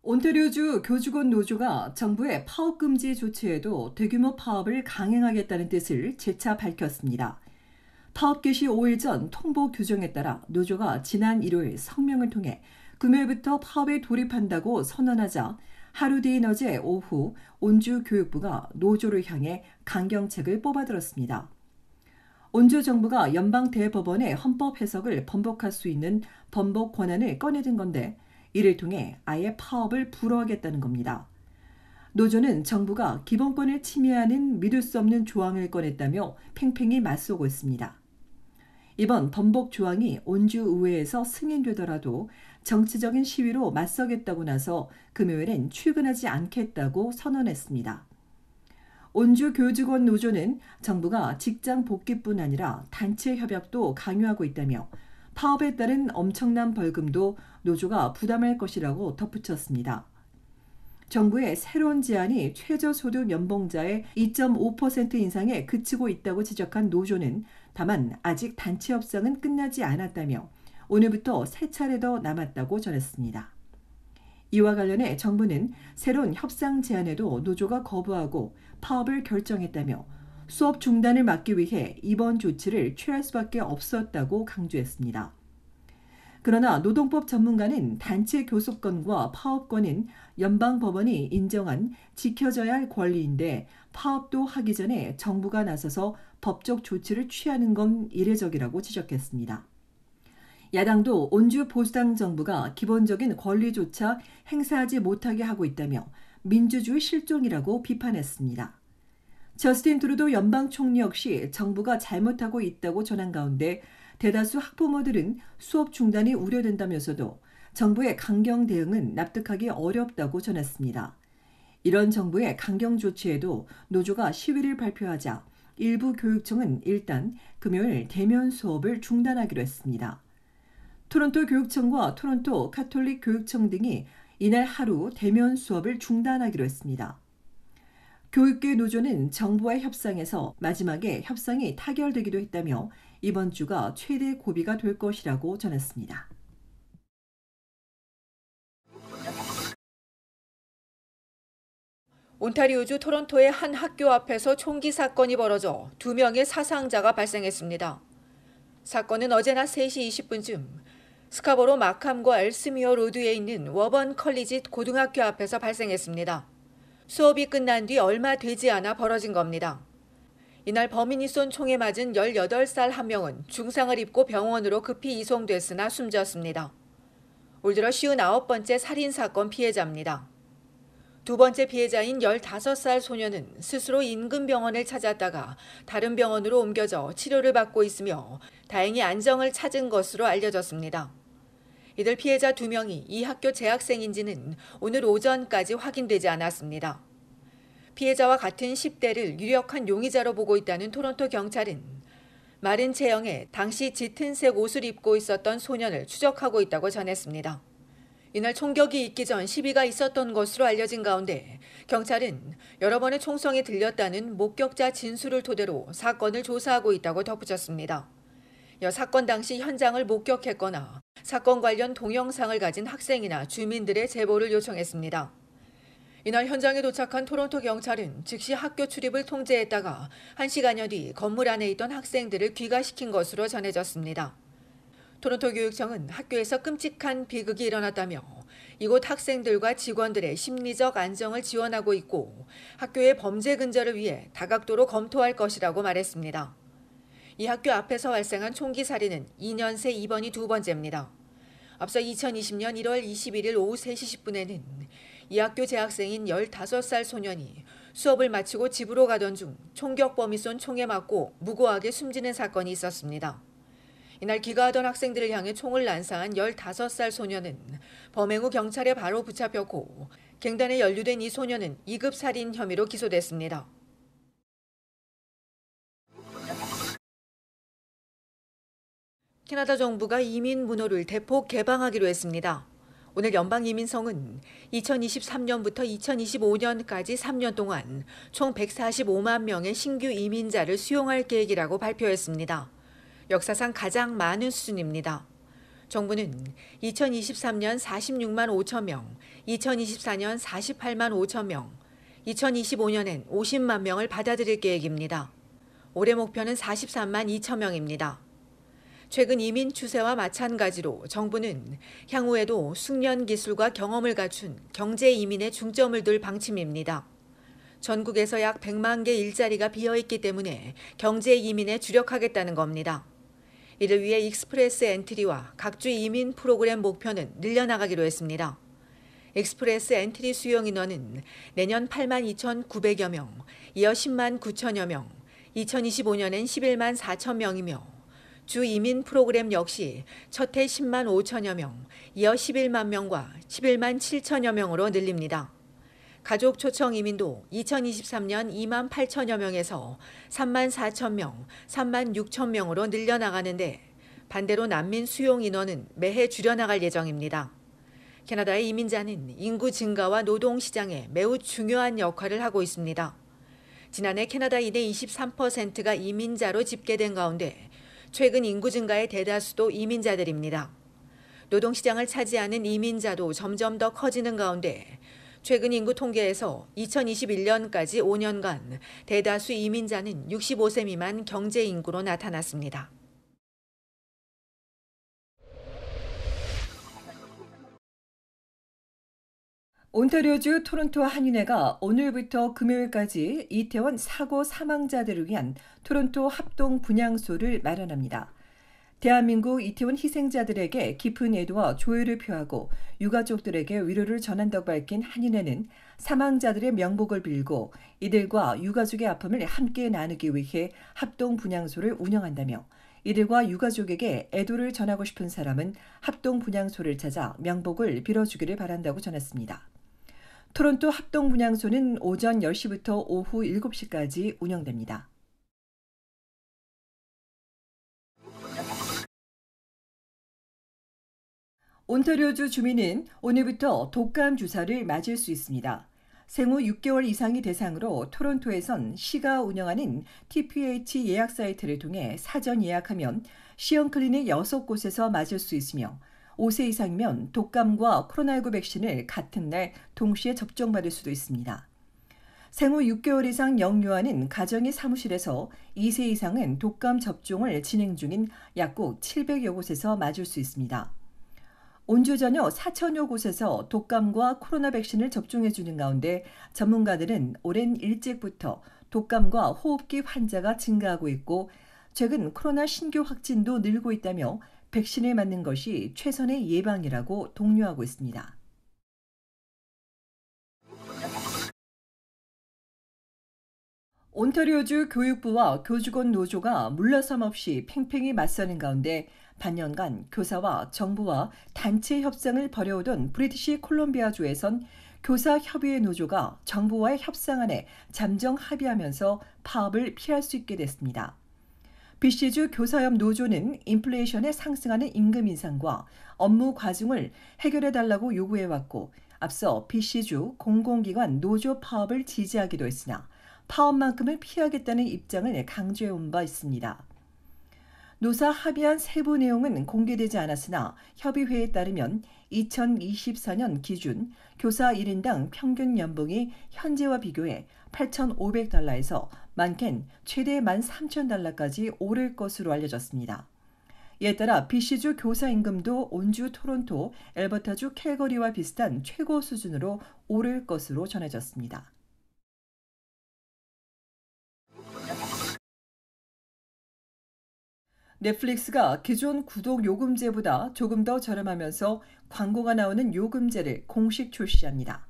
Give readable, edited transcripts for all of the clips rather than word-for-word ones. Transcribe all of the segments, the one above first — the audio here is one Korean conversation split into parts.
온타리오주 교직원 노조가 정부의 파업 금지 조치에도 대규모 파업을 강행하겠다는 뜻을 재차 밝혔습니다. 파업 개시 5일 전 통보 규정에 따라 노조가 지난 일요일 성명을 통해 금요일부터 파업에 돌입한다고 선언하자 하루 뒤인 어제 오후 온주 교육부가 노조를 향해 강경책을 뽑아들었습니다. 온주 정부가 연방 대법원의 헌법 해석을 번복할 수 있는 번복 권한을 꺼내든 건데 이를 통해 아예 파업을 불허하겠다는 겁니다. 노조는 정부가 기본권을 침해하는 믿을 수 없는 조항을 꺼냈다며 팽팽히 맞서고 있습니다. 이번 번복 조항이 온주의회에서 승인되더라도 정치적인 시위로 맞서겠다고 나서 금요일엔 출근하지 않겠다고 선언했습니다. 온주 교직원 노조는 정부가 직장 복귀뿐 아니라 단체 협약도 강요하고 있다며 파업에 따른 엄청난 벌금도 노조가 부담할 것이라고 덧붙였습니다. 정부의 새로운 제안이 최저소득 연봉자의 2.5% 인상에 그치고 있다고 지적한 노조는 다만 아직 단체 협상은 끝나지 않았다며 오늘부터 3차례 더 남았다고 전했습니다. 이와 관련해 정부는 새로운 협상 제안에도 노조가 거부하고 파업을 결정했다며 수업 중단을 막기 위해 이번 조치를 취할 수밖에 없었다고 강조했습니다. 그러나 노동법 전문가는 단체 교섭권과 파업권은 연방법원이 인정한 지켜져야 할 권리인데 파업도 하기 전에 정부가 나서서 법적 조치를 취하는 건 이례적이라고 지적했습니다. 야당도 온주 보수당 정부가 기본적인 권리조차 행사하지 못하게 하고 있다며 민주주의 실종이라고 비판했습니다. 저스틴 트루도 연방 총리 역시 정부가 잘못하고 있다고 전한 가운데 대다수 학부모들은 수업 중단이 우려된다면서도 정부의 강경 대응은 납득하기 어렵다고 전했습니다. 이런 정부의 강경 조치에도 노조가 시위를 발표하자 일부 교육청은 일단 금요일 대면 수업을 중단하기로 했습니다. 토론토 교육청과 토론토 카톨릭 교육청 등이 이날 하루 대면 수업을 중단하기로 했습니다. 교육계 노조는 정부와의 협상에서 마지막에 협상이 타결되기도 했다며 이번 주가 최대 고비가 될 것이라고 전했습니다. 온타리오주 토론토의 한 학교 앞에서 총기 사건이 벌어져 2명의 사상자가 발생했습니다. 사건은 어제 낮 3시 20분쯤 스카보로 마캄과 엘스미어 로드에 있는 워번 컬리지 고등학교 앞에서 발생했습니다. 수업이 끝난 뒤 얼마 되지 않아 벌어진 겁니다. 이날 범인이 쏜 총에 맞은 18살 한 명은 중상을 입고 병원으로 급히 이송됐으나 숨졌습니다. 올 들어 59번째 살인사건 피해자입니다. 두 번째 피해자인 15살 소녀는 스스로 인근 병원을 찾았다가 다른 병원으로 옮겨져 치료를 받고 있으며 다행히 안정을 찾은 것으로 알려졌습니다. 이들 피해자 2명이 이 학교 재학생인지는 오늘 오전까지 확인되지 않았습니다. 피해자와 같은 10대를 유력한 용의자로 보고 있다는 토론토 경찰은 마른 체형에 당시 짙은색 옷을 입고 있었던 소년을 추적하고 있다고 전했습니다. 이날 총격이 있기 전 시비가 있었던 것으로 알려진 가운데 경찰은 여러 번의 총성이 들렸다는 목격자 진술을 토대로 사건을 조사하고 있다고 덧붙였습니다. 사건 당시 현장을 목격했거나 사건 관련 동영상을 가진 학생이나 주민들의 제보를 요청했습니다. 이날 현장에 도착한 토론토 경찰은 즉시 학교 출입을 통제했다가 1시간여 뒤 건물 안에 있던 학생들을 귀가시킨 것으로 전해졌습니다. 토론토 교육청은 학교에서 끔찍한 비극이 일어났다며 이곳 학생들과 직원들의 심리적 안정을 지원하고 있고 학교의 범죄 근절을 위해 다각도로 검토할 것이라고 말했습니다. 이 학교 앞에서 발생한 총기 살인은 2년 새 이번이 두 번째입니다. 앞서 2020년 1월 21일 오후 3시 10분에는 이 학교 재학생인 15살 소년이 수업을 마치고 집으로 가던 중 총격범이 쏜 총에 맞고 무고하게 숨지는 사건이 있었습니다. 이날 귀가하던 학생들을 향해 총을 난사한 15살 소년은 범행 후 경찰에 바로 붙잡혔고 갱단에 연루된 이 소년은 2급 살인 혐의로 기소됐습니다. 캐나다 정부가 이민 문호를 대폭 개방하기로 했습니다. 오늘 연방이민성은 2023년부터 2025년까지 3년 동안 총 145만 명의 신규 이민자를 수용할 계획이라고 발표했습니다. 역사상 가장 많은 수준입니다. 정부는 2023년 46만 5천 명, 2024년 48만 5천 명, 2025년엔 50만 명을 받아들일 계획입니다. 올해 목표는 43만 2천 명입니다. 최근 이민 추세와 마찬가지로 정부는 향후에도 숙련 기술과 경험을 갖춘 경제 이민에 중점을 둘 방침입니다. 전국에서 약 100만 개 일자리가 비어있기 때문에 경제 이민에 주력하겠다는 겁니다. 이를 위해 익스프레스 엔트리와 각주 이민 프로그램 목표는 늘려나가기로 했습니다. 익스프레스 엔트리 수용 인원은 내년 8만 2,900여 명, 이어 10만 9천여 명, 2025년엔 11만 4천 명이며 주 이민 프로그램 역시 첫 해 10만 5천여 명, 이어 11만 명과 11만 7천여 명으로 늘립니다. 가족 초청 이민도 2023년 2만 8천여 명에서 3만 4천 명, 3만 6천 명으로 늘려나가는데 반대로 난민 수용 인원은 매해 줄여나갈 예정입니다. 캐나다의 이민자는 인구 증가와 노동시장에 매우 중요한 역할을 하고 있습니다. 지난해 캐나다인의 23%가 이민자로 집계된 가운데 최근 인구 증가의 대다수도 이민자들입니다. 노동시장을 차지하는 이민자도 점점 더 커지는 가운데 최근 인구 통계에서 2021년까지 5년간 대다수 이민자는 65세 미만 경제 인구로 나타났습니다. 온타리오주 토론토 한인회가 오늘부터 금요일까지 이태원 사고 사망자들을 위한 토론토 합동 분향소를 마련합니다. 대한민국 이태원 희생자들에게 깊은 애도와 조의를 표하고 유가족들에게 위로를 전한다고 밝힌 한인회는 사망자들의 명복을 빌고 이들과 유가족의 아픔을 함께 나누기 위해 합동 분향소를 운영한다며 이들과 유가족에게 애도를 전하고 싶은 사람은 합동 분향소를 찾아 명복을 빌어주기를 바란다고 전했습니다. 토론토 합동 분향소는 오전 10시부터 오후 7시까지 운영됩니다. 온타리오주 주민은 오늘부터 독감 주사를 맞을 수 있습니다. 생후 6개월 이상이 대상으로 토론토에선 시가 운영하는 TPH 예약 사이트를 통해 사전 예약하면 시험 클리닉 6곳에서 맞을 수 있으며 5세 이상이면 독감과 코로나19 백신을 같은 날 동시에 접종받을 수도 있습니다. 생후 6개월 이상 영유아는 가정의 사무실에서 2세 이상은 독감 접종을 진행 중인 약국 700여 곳에서 맞을 수 있습니다. 온주 전역 4천여 곳에서 독감과 코로나 백신을 접종해주는 가운데 전문가들은 오랜 일찍부터 독감과 호흡기 환자가 증가하고 있고 최근 코로나 신규 확진도 늘고 있다며 백신을 맞는 것이 최선의 예방이라고 독려하고 있습니다. 온타리오주 교육부와 교직원 노조가 물러섬 없이 팽팽히 맞서는 가운데 반년간 교사와 정부와 단체 협상을 벌여오던 브리티시 콜롬비아주에선 교사협의회 노조가 정부와의 협상안에 잠정 합의하면서 파업을 피할 수 있게 됐습니다. BC주 교사협 노조는 인플레이션에 상승하는 임금 인상과 업무 과중을 해결해달라고 요구해왔고 앞서 BC주 공공기관 노조 파업을 지지하기도 했으나 파업만큼은 피하겠다는 입장을 강조해온 바 있습니다. 노사 합의안 세부 내용은 공개되지 않았으나 협의회에 따르면 2024년 기준 교사 1인당 평균 연봉이 현재와 비교해 $8,500에서 많게는 최대 $13,000까지 오를 것으로 알려졌습니다. 이에 따라 BC주 교사 임금도 온주 토론토, 엘버타주 캘거리와 비슷한 최고 수준으로 오를 것으로 전해졌습니다. 넷플릭스가 기존 구독 요금제보다 조금 더 저렴하면서 광고가 나오는 요금제를 공식 출시합니다.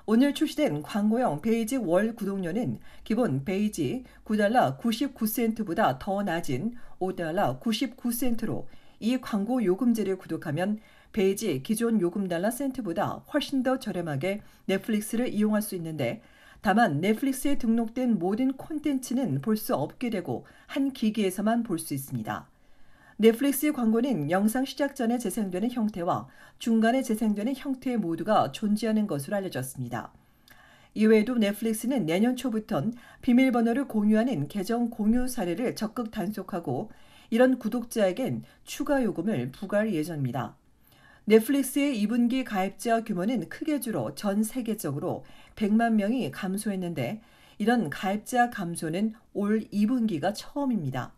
오늘 출시된 광고형 베이직 월 구독료는 기본 베이직 $9.99보다 더 낮은 $5.99로 이 광고 요금제를 구독하면 베이직 기존 요금 달러 센트보다 훨씬 더 저렴하게 넷플릭스를 이용할 수 있는데 다만 넷플릭스에 등록된 모든 콘텐츠는 볼 수 없게 되고 한 기기에서만 볼 수 있습니다. 넷플릭스 광고는 영상 시작 전에 재생되는 형태와 중간에 재생되는 형태 모두가 존재하는 것으로 알려졌습니다. 이외에도 넷플릭스는 내년 초부터는 비밀번호를 공유하는 계정 공유 사례를 적극 단속하고 이런 구독자에겐 추가 요금을 부과할 예정입니다. 넷플릭스의 2분기 가입자 규모는 크게 줄어 전 세계적으로 100만 명이 감소했는데 이런 가입자 감소는 올 2분기가 처음입니다.